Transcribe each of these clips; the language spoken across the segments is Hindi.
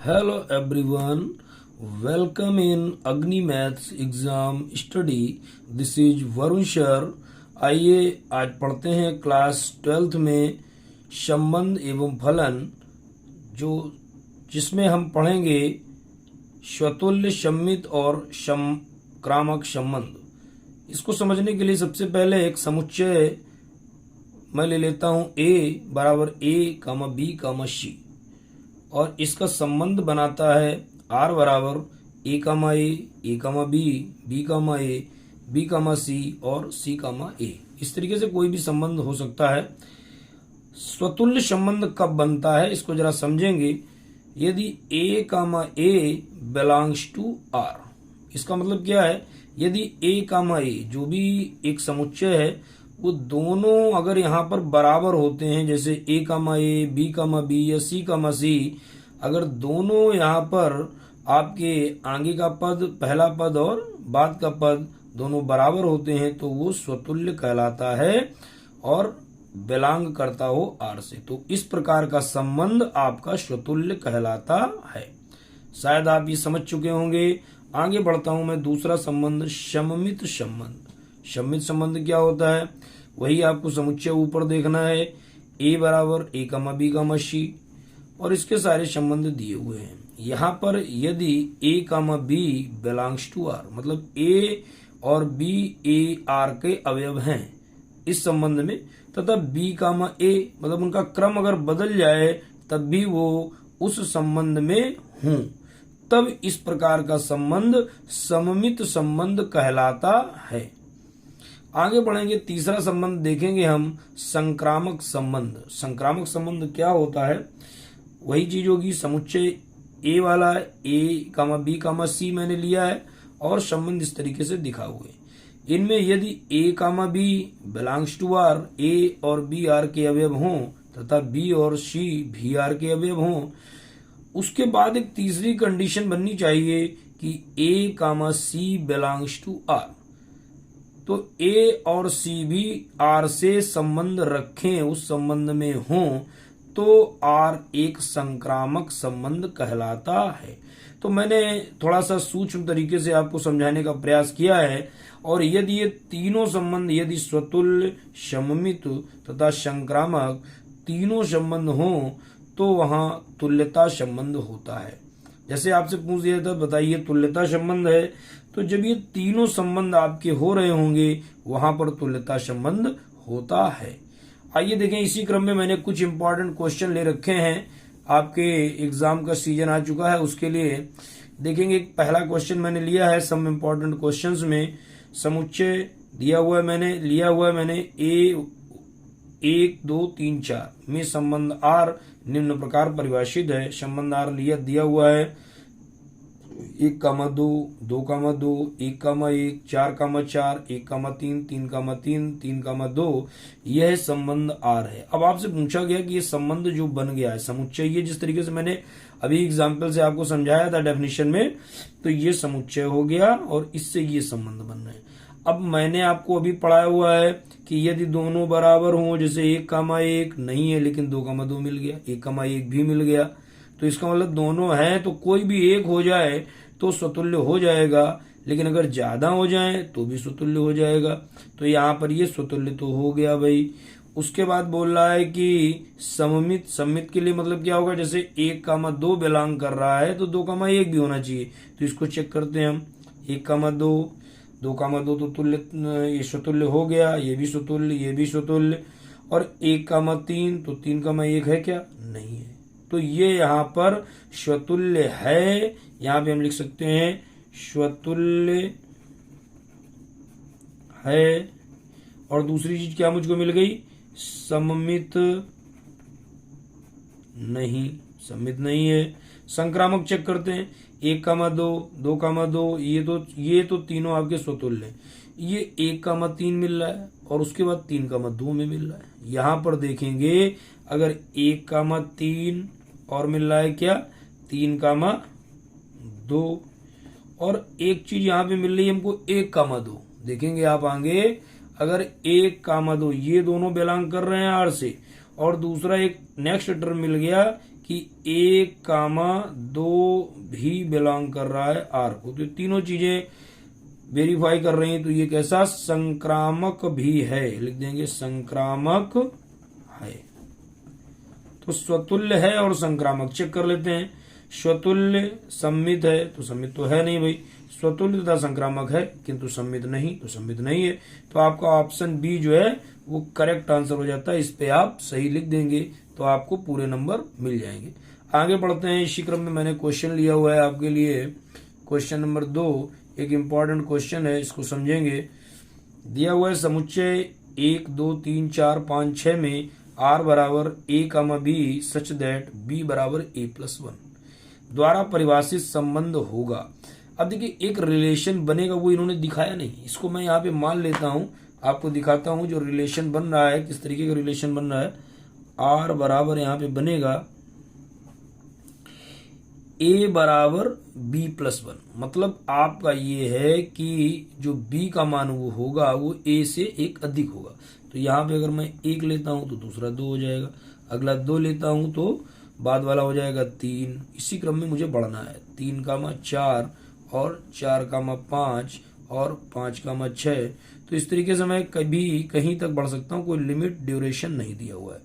Hello everyone, welcome in Agni Maths exam study. This is Varun sir. आइए आज पढ़ते हैं क्लास 12th में संबंध एवं फलन, जिसमें हम पढ़ेंगे स्वतुल्य, सम्मित और संक्रामक संबंध. इसको समझने के लिए सबसे पहले एक समुच्चय मैं ले लेता हूं. A बराबर A, B, C और इसका संबंध बनाता है R बराबर A, B, B, C और C, A. इस तरीके से कोई भी संबंध हो सकता है. स्वतुल्य संबंध कब बनता है इसको जरा समझेंगे. यदि A, बिलोंग्स टू R. इसका मतलब क्या है? यदि A, जो भी एक समुच्चय है वो दोनों अगर यहाँ पर बराबर होते हैं, जैसे A, B, या C, अगर दोनों यहाँ पर आपके आगे का पद, पहला पद और बाद का पद दोनों बराबर होते हैं तो वो स्वतुल्य कहलाता है और बिलोंग करता हो R से. तो इस प्रकार का संबंध आपका स्वतुल्य कहलाता है. शायद आप ये समझ चुके होंगे. आगे बढ़ता हूं मैं. दूसरा संबंध सममित संबंध. सम्मित संबंध क्या होता है? वही आपको समुच्चय ऊपर देखना है. A बराबर A, B, C और इसके सारे संबंध दिए हुए हैं. यहाँ पर यदि A, B belongs to R, मतलब A और B R के अवयव हैं इस संबंध में, तथा B, A मतलब उनका क्रम अगर बदल जाए तब भी वो उस संबंध में हों, तब इस प्रकार का संबंध सममित संबंध कहलाता है. आगे बढ़ेंगे. तीसरा संबंध देखेंगे हम, संक्रामक संबंध. संक्रामक संबंध क्या होता है? वही चीज होगी. समुच्चय A वाला A, B, C मैंने लिया है और संबंध इस तरीके से दिखा हुए. इनमें यदि A, B belongs to R, A और B R के अवयव हों तथा B और C भी R के अवयव हों, उसके बाद एक तीसरी कंडीशन बननी चाहिए कि A, C belongs to R. तो A और C भी R से संबंध रखें, उस संबंध में हों, तो R एक संक्रामक संबंध कहलाता है. तो मैंने थोड़ा सा सूक्ष्म तरीके से आपको समझाने का प्रयास किया है. और यदि ये तीनों संबंध, यदि स्वतुल्य, सममित तथा संक्रामक तीनों संबंध हों तो वहां तुल्यता संबंध होता है. जैसे आपसे पूछ दिया था, बताइए तुल्यता संबंध है, तो जब ये तीनों संबंध आपके हो रहे होंगे वहां पर तुल्यता संबंध होता है. आइए देखें. इसी क्रम में मैंने कुछ इंपॉर्टेंट क्वेश्चन ले रखे हैं. आपके एग्जाम का सीजन आ चुका है, उसके लिए देखेंगे. पहला क्वेश्चन मैंने लिया है सम इंपॉर्टेंट क्वेश्चंस में. समुच्चय दिया हुआ है, मैंने लिया हुआ है मैंने A 1, 2, 3, 4 में संबंध R निम्न प्रकार परिभाषित है. संबंध R दिया हुआ है 1, 2, 2, 2, 1, 1, 4, 4, 1, 3, 3, 3, 2. यह संबंध R है. अब आपसे पूछा गया कि ये संबंध जो बन गया है समुच्चय, ये जिस तरीके से मैंने अभी एग्जाम्पल से आपको समझाया था डेफिनेशन में, तो ये समुच्चय हो गया और इससे ये संबंध बन रहे हैं. अब मैंने आपको अभी पढ़ाया हुआ है कि यदि दोनों बराबर हों, जैसे 1, 1 नहीं है लेकिन 2, 2 मिल गया, 1, 1 भी मिल गया, तो इसका मतलब दोनों हैं तो कोई भी एक हो जाए तो स्वतुल्य हो जाएगा, लेकिन अगर ज्यादा हो जाए तो भी स्वतुल्य हो जाएगा. तो यहाँ पर ये स्वतुल्य तो हो गया भाई. उसके बाद बोल रहा है कि सममित. सम्मित के लिए मतलब क्या होगा? जैसे 1, 2 बिलोंग कर रहा है तो 2, 1 भी होना चाहिए. तो इसको चेक करते हैं हम. 1, 2, 2, 2 तो तुल्य, ये स्वतुल्य हो गया, ये भी स्वतुल्य, ये भी स्वतुल्य. और 1, 3 तो 3, 1 है क्या? नहीं है. तो ये यहाँ पर स्वतुल्य है. यहाँ पे हम लिख सकते हैं स्वतुल्य है. और दूसरी चीज क्या मुझको मिल गई? सममित नहीं, सम्मित नहीं है. संक्रामक चेक करते हैं. 1, 2, 2, 2 ये तो तीनों आपके स्वतुल्य हैं. ये 1, 3 मिल रहा है और उसके बाद 3, 2 में मिल रहा है. यहाँ पर देखेंगे अगर 1, 3 और मिल रहा है क्या? 3, 2 और एक चीज यहाँ पे मिल रही है हमको 1, 2. देखेंगे आप आगे, अगर 1, 2 ये दोनों बिलोंग कर रहे हैं R से, और दूसरा एक नेक्स्ट टर्म मिल गया कि 1,2 भी बिलोंग कर रहा है आर को। तो तीनों चीजें वेरीफाई कर रही हैं, तो ये कैसा संक्रामक भी है, लिख देंगे संक्रामक है। तो स्वतुल्य है और संक्रामक चेक कर लेते हैं। स्वतुल्य सम्मित है तो सम्मित तो है नहीं भाई, स्वतुल्य तथा संक्रामक है किंतु सम्मित नहीं, तो सम्मित नहीं है। तो आपका ऑप्शन बी जो है वो करेक्ट आंसर हो जाता है। इस पे आप सही लिख देंगे तो आपको पूरे नंबर मिल जाएंगे। आगे बढ़ते हैं। इसी क्रम में मैंने क्वेश्चन लिया हुआ है आपके लिए, क्वेश्चन नंबर 2 एक इम्पॉर्टेंट क्वेश्चन है, इसको समझेंगे। दिया हुआ है समुच्चय 1 2 3 4 5 6 में r बराबर a, b such that b बराबर a+1 द्वारा परिभाषित संबंध होगा। अब देखिए एक रिलेशन बनेगा, वो इन्होंने दिखाया नहीं, इसको मैं यहाँ पे मान लेता हूँ, आपको दिखाता हूँ जो रिलेशन बन रहा है, किस तरीके का रिलेशन बन रहा है। r बराबर यहाँ पे बनेगा a बराबर b+1, मतलब आपका ये है कि जो b का मान वो होगा वो a से एक अधिक होगा। तो यहाँ पे अगर मैं 1 लेता हूँ तो दूसरा 2 हो जाएगा, अगला 2 लेता हूँ तो बाद वाला हो जाएगा 3। इसी क्रम में मुझे बढ़ना है, 3,4 और 4,5 और 5,6। तो इस तरीके से मैं कभी कहीं तक बढ़ सकता हूँ, कोई लिमिट ड्यूरेशन नहीं दिया हुआ है।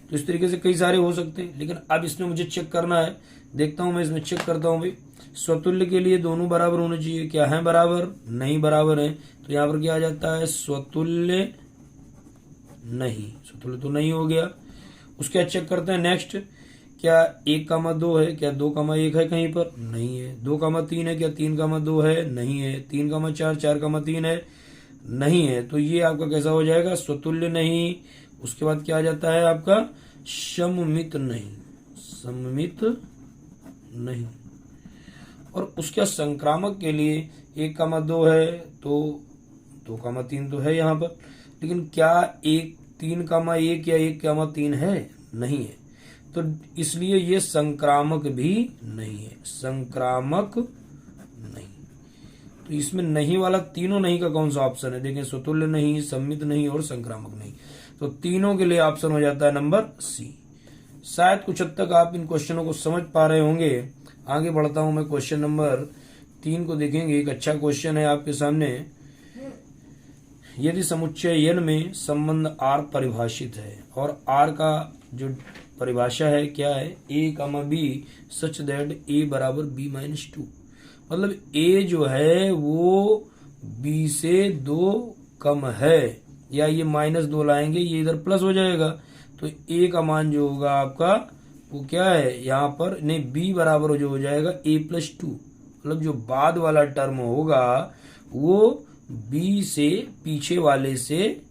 तो इस तरीके से कई सारे हो सकते हैं, लेकिन अब इसमें मुझे चेक करना है। देखता हूं मैं इसमें चेक करता हूं भाई, स्वतुल्य के लिए दोनों बराबर होने चाहिए, क्या है बराबर, नहीं बराबर है। तो यहां पर क्या आ जाता है, स्वतुल्य नहीं, स्वतुल्य तो नहीं हो गया। उसके बाद चेक करते हैं नेक्स्ट, क्या 1,2 है, क्या 2,1 है कहीं पर, नहीं है। 2,3 है, क्या 3,2 है, नहीं है। 3,4 4,3 है, नहीं है। तो ये आपका कैसा हो जाएगा, स्वतुल्य नहीं। उसके बाद क्या आ जाता है आपका, सममित नहीं, सममित नहीं। और उसके संक्रामक के लिए 1,2 है तो 2,3 तो है यहाँ पर, लेकिन क्या 3,1 या 1,3 है, नहीं है। तो इसलिए ये संक्रामक भी नहीं है, संक्रामक नहीं। तो इसमें नहीं वाला तीनों नहीं का कौन सा ऑप्शन है, देखें, स्वतुल्य नहीं, सम्मित नहीं और संक्रामक नहीं। तो तीनों के लिए ऑप्शन हो जाता है नंबर सी। शायद कुछ हद तक आप इन क्वेश्चनों को समझ पा रहे होंगे। आगे बढ़ता हूं मैं, क्वेश्चन नंबर 3 को देखेंगे। एक अच्छा क्वेश्चन है आपके सामने। यदि समुच्चय n में संबंध r परिभाषित है और r का जो परिभाषा है क्या है, a, b such that a बराबर b-2, मतलब a जो है वो b से 2 कम है, या ये -2 लाएंगे, ये इधर प्लस हो जाएगा। तो a का मान जो होगा आपका वो क्या है यहाँ पर, नहीं, b बराबर जो हो जाएगा a+2, मतलब जो बाद वाला टर्म होगा वो b से पीछे वाले से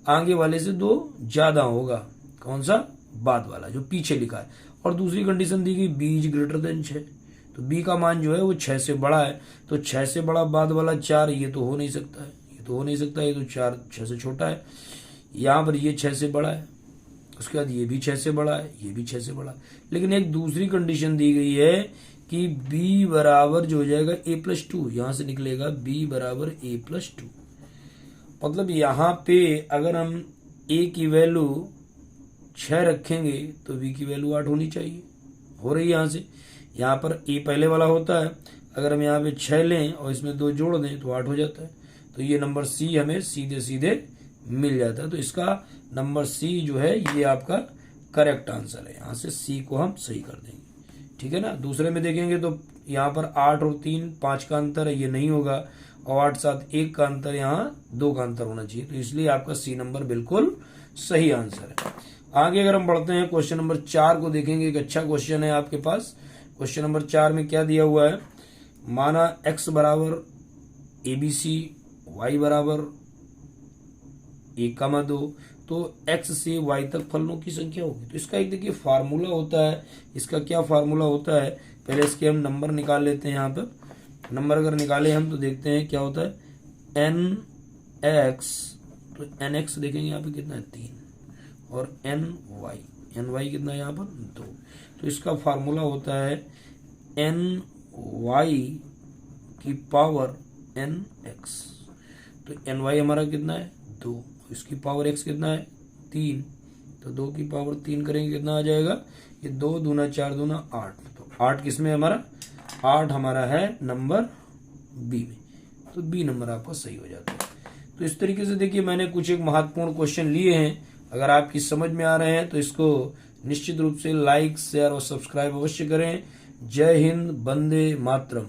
आगे वाले से 2 ज्यादा होगा। कौन सा, बाद वाला जो पीछे लिखा है। और दूसरी कंडीशन दी गई b ग्रेटर देन 6, तो b का मान जो है वो 6 से बड़ा है। तो 6 से बड़ा बाद वाला 4, ये तो हो नहीं सकता है, ये तो हो नहीं सकता, ये तो 6 से छोटा है। यहाँ पर ये 6 से बड़ा है, उसके बाद ये भी 6 से बड़ा है, ये भी 6 से बड़ा है। लेकिन एक दूसरी कंडीशन दी गई है कि b बराबर जो हो जाएगा a+2, यहां से निकलेगा b बराबर a+2। मतलब यहाँ पे अगर हम a की वैल्यू 6 रखेंगे तो b की वैल्यू 8 होनी चाहिए, हो रही है यहाँ से। यहाँ पर a पहले वाला होता है, अगर हम यहाँ पे 6 लें और इसमें 2 जोड़ दें तो 8 हो जाता है। तो ये नंबर सी हमें सीधे सीधे मिल जाता है। तो इसका नंबर सी जो है ये आपका करेक्ट आंसर है। यहाँ से सी को हम सही कर देंगे, ठीक है ना। दूसरे में देखेंगे तो यहाँ पर 8 और 3 5 का अंतर है, ये नहीं होगा। और 8 7 1 का अंतर, यहाँ 2 का अंतर होना चाहिए। तो इसलिए आपका सी नंबर बिल्कुल सही आंसर है। आगे अगर हम बढ़ते हैं, क्वेश्चन नंबर 4 को देखेंगे। एक अच्छा क्वेश्चन है आपके पास। क्वेश्चन नंबर 4 में क्या दिया हुआ है, माना x बराबर ABC, y बराबर 1,2, तो x से y तक फलनों की संख्या होगी। तो इसका एक देखिए फार्मूला होता है। इसका क्या फार्मूला होता है, पहले इसके हम नंबर निकाल लेते हैं। यहाँ पर नंबर अगर निकाले हम तो देखते हैं क्या होता है, nx, तो nx देखेंगे यहाँ पे कितना है 3, और ny कितना है यहाँ पर 2। तो इसका फार्मूला होता है ny की पावर nx। तो ny हमारा कितना है 2, इसकी पावर x कितना है 3, तो 2 की पावर 3 करेंगे कितना आ जाएगा, ये 2 दूना 4 दूना 8, तो 8 किसमें है हमारा? 8 हमारा है नंबर बी में, तो बी नंबर आपका सही हो जाता है। तो इस तरीके से देखिए मैंने कुछ एक महत्वपूर्ण क्वेश्चन लिए हैं। अगर आपकी समझ में आ रहे हैं तो इसको निश्चित रूप से लाइक, शेयर और सब्सक्राइब अवश्य करें। जय हिंद, वंदे मातरम।